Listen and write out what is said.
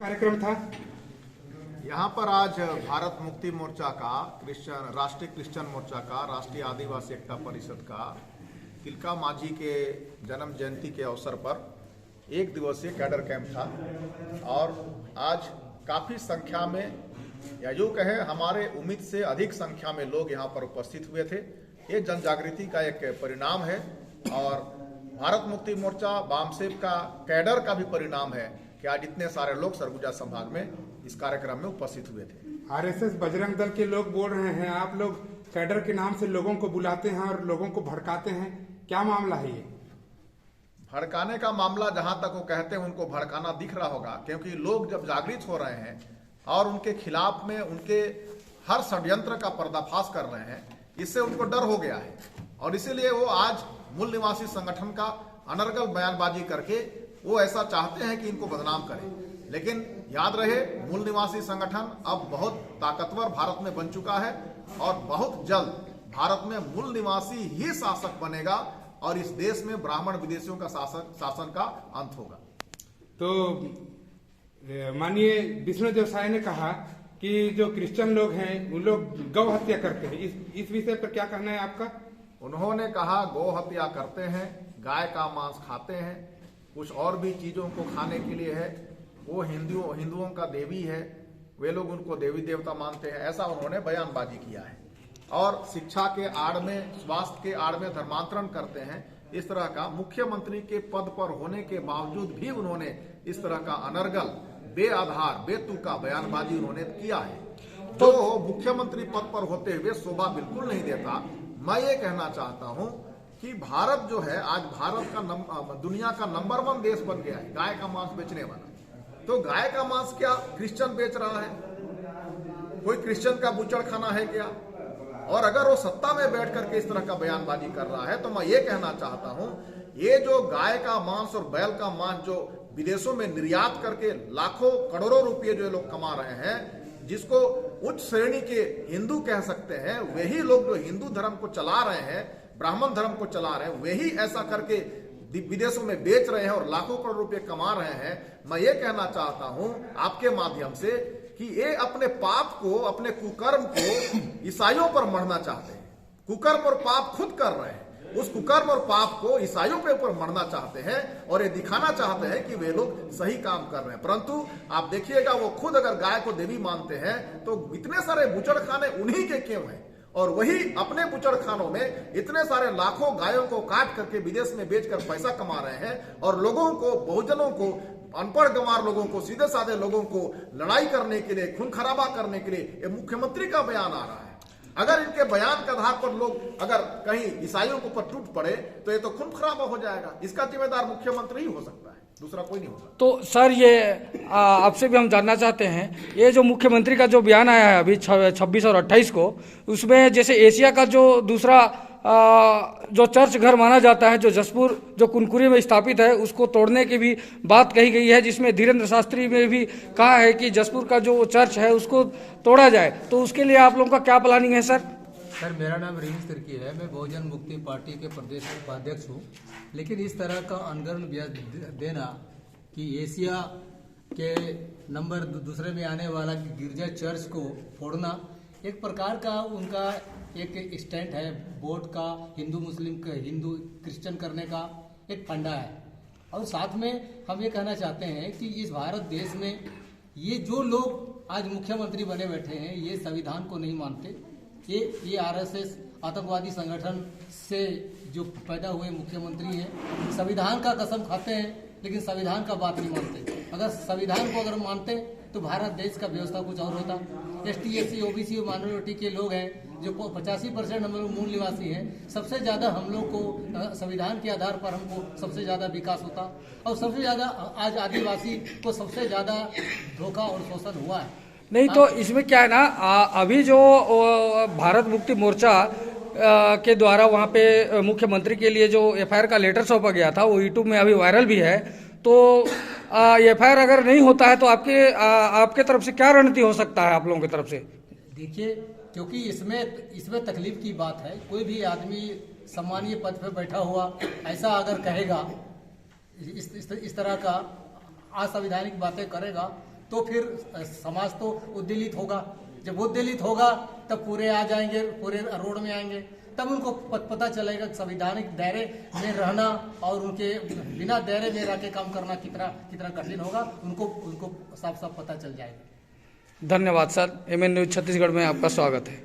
कार्यक्रम था? यहाँ पर आज भारत मुक्ति मोर्चा का, राष्ट्रीय क्रिश्चियन मोर्चा का, राष्ट्रीय आदिवासी एकता परिषद का तिलका मांझी के जन्म जयंती के अवसर पर एक दिवसीय कैडर कैंप था और आज काफ़ी संख्या में, या यूँ कहे हमारे उम्मीद से अधिक संख्या में लोग यहाँ पर उपस्थित हुए थे। ये जन जागृति का एक परिणाम है और भारत मुक्ति मोर्चा बामसेब का कैडर का भी परिणाम है कि आज इतने सारे लोग सरगुजा संभाग में इस कार्यक्रम में उपस्थित हुए थे। आरएसएस बजरंग दल के लोग बोल रहे हैं आप लोग कैडर के नाम से लोगों को बुलाते हैं और लोगों को भड़काते हैं, क्या मामला है ये? भड़काने का मामला जहां तक वो कहते हैं उनको भड़काना दिख रहा होगा, क्योंकि लोग जब जागृत हो रहे हैं और उनके खिलाफ में उनके हर षड्यंत्र का पर्दाफाश कर रहे हैं, इससे उनको डर हो गया है और इसीलिए वो आज मूल निवासी संगठन का अनर्गल बयानबाजी करके वो ऐसा चाहते हैं कि इनको बदनाम करें। लेकिन याद रहे, मूल निवासी संगठन अब बहुत ताकतवर भारत में बन चुका है और बहुत जल्द भारत में मूल निवासी ही शासक बनेगा और इस देश में ब्राह्मण विदेशियों का शासन का अंत होगा। तो माननीय विष्णुदेव साय ने कहा कि जो क्रिश्चियन लोग हैं उन लोग गौ हत्या करते हैं, इस विषय पर क्या कहना है आपका? उन्होंने कहा गौ हत्या करते हैं, गाय का मांस खाते हैं, कुछ और भी चीजों को खाने के लिए है। वो हिंदुओं का देवी है, वे लोग उनको देवी देवता मानते हैं, ऐसा उन्होंने बयानबाजी किया है। और शिक्षा के आड़ में, स्वास्थ्य के आड़ में धर्मांतरण करते हैं, इस तरह का मुख्यमंत्री के पद पर होने के बावजूद भी उन्होंने इस तरह का अनर्गल, बेआधार, बेतुका बयानबाजी उन्होंने किया है, तो मुख्यमंत्री पद पर होते हुए शोभा बिल्कुल नहीं देता। मैं ये कहना चाहता हूं कि भारत जो है आज भारत का दुनिया का नंबर 1 देश बन गया है गाय का मांस बेचने वाला। तो गाय का मांस क्या क्रिश्चियन बेच रहा है? कोई क्रिश्चियन का बुचड़ खाना है क्या? और अगर वो सत्ता में बैठ करके इस तरह का बयानबाजी कर रहा है तो मैं ये कहना चाहता हूं, ये जो गाय का मांस और बैल का मांस जो विदेशों में निर्यात करके लाखों करोड़ों रुपये जो लोग कमा रहे हैं, जिसको उच्च श्रेणी के हिंदू कह सकते हैं, वही लोग जो हिंदू धर्म को चला रहे हैं, ब्राह्मण धर्म को चला रहे हैं, वही ऐसा करके विदेशों में बेच रहे हैं और लाखों करोड़ रुपए कमा रहे हैं। मैं ये कहना चाहता हूं आपके माध्यम से कि ये अपने पाप को, अपने कुकर्म को ईसाइयों पर मढ़ना चाहते हैं। कुकर्म और पाप खुद कर रहे हैं, उस कुकर्म और पाप को ईसाइयों के ऊपर मढ़ना चाहते हैं और ये दिखाना चाहते हैं कि वे लोग सही काम कर रहे हैं। परंतु आप देखिएगा, वो खुद अगर गाय को देवी मानते हैं तो इतने सारे बुचड़ खाने उन्हीं के क्यों हैं? और वही अपने बुचड़ खानों में इतने सारे लाखों गायों को काट करके विदेश में बेचकर पैसा कमा रहे हैं और लोगों को, बहुजनों को, अनपढ़ गंवार लोगों को, सीधे साधे लोगों को लड़ाई करने के लिए, खून खराबा करने के लिए ये मुख्यमंत्री का बयान आ रहा है। अगर इनके बयान के आधार पर लोग अगर कहीं ईसाइयों के ऊपर टूट पड़े तो ये तो खून खराबा हो जाएगा। इसका जिम्मेदार मुख्यमंत्री ही हो सकता है, दूसरा कोई नहीं होगा। तो सर, ये आपसे भी हम जानना चाहते हैं, ये जो मुख्यमंत्री का जो बयान आया है अभी 26 और 28 को, उसमें जैसे एशिया का जो दूसरा जो चर्च घर माना जाता है, जो जसपुर, जो कुनकुरी में स्थापित है, उसको तोड़ने की भी बात कही गई है, जिसमें धीरेन्द्र शास्त्री ने भी कहा है कि जसपुर का जो चर्च है उसको तोड़ा जाए। तो उसके लिए आप लोगों का क्या प्लानिंग है सर? सर, मेरा नाम रीनिस तिर्की है, मैं बहुजन मुक्ति पार्टी के प्रदेश उपाध्यक्ष हूँ। लेकिन इस तरह का अनगढ़ ब्याज देना कि एशिया के नंबर दूसरे में आने वाला गिरजा चर्च को फोड़ना एक प्रकार का उनका एक स्टैंड है, वोट का, हिंदू मुस्लिम का, हिंदू क्रिश्चियन करने का एक फंडा है। और साथ में हम ये कहना चाहते हैं कि इस भारत देश में ये जो लोग आज मुख्यमंत्री बने बैठे हैं, ये संविधान को नहीं मानते। ये आरएसएस आतंकवादी संगठन से जो पैदा हुए मुख्यमंत्री हैं, संविधान का कसम खाते हैं लेकिन संविधान का बात नहीं मानते। अगर संविधान को अगर मानते तो भारत देश का व्यवस्था कुछ और होता। ST SC OBC माइनॉरिटी के लोग हैं जो 85% हम लोग मूल निवासी हैं, सबसे ज़्यादा हम लोग को संविधान के आधार पर हमको सबसे ज़्यादा विकास होता और सबसे ज़्यादा आज आदिवासी को सबसे ज़्यादा धोखा और शोषण हुआ है। नहीं तो इसमें क्या है ना, अभी जो भारत मुक्ति मोर्चा के द्वारा वहाँ पे मुख्यमंत्री के लिए जो FIR का लेटर सौंपा गया था, वो YouTube में अभी वायरल भी है। तो FIR अगर नहीं होता है तो आपके तरफ से क्या रणनीति हो सकता है आप लोगों की तरफ से? देखिए, क्योंकि इसमें तकलीफ की बात है। कोई भी आदमी सम्मानीय पद पर बैठा हुआ ऐसा अगर कहेगा, इस तरह का असंवैधानिक बातें करेगा तो फिर समाज तो उद्दलित होगा। जब उद्दलित होगा तब पूरे आ जाएंगे, पूरे रोड में आएंगे, तब उनको पता चलेगा कि संवैधानिक दायरे में रहना और उनके बिना दायरे में रह के काम करना कितना कठिन होगा, उनको साफ साफ पता चल जाएगा। धन्यवाद सर। एमएन न्यूज छत्तीसगढ़ में आपका स्वागत है।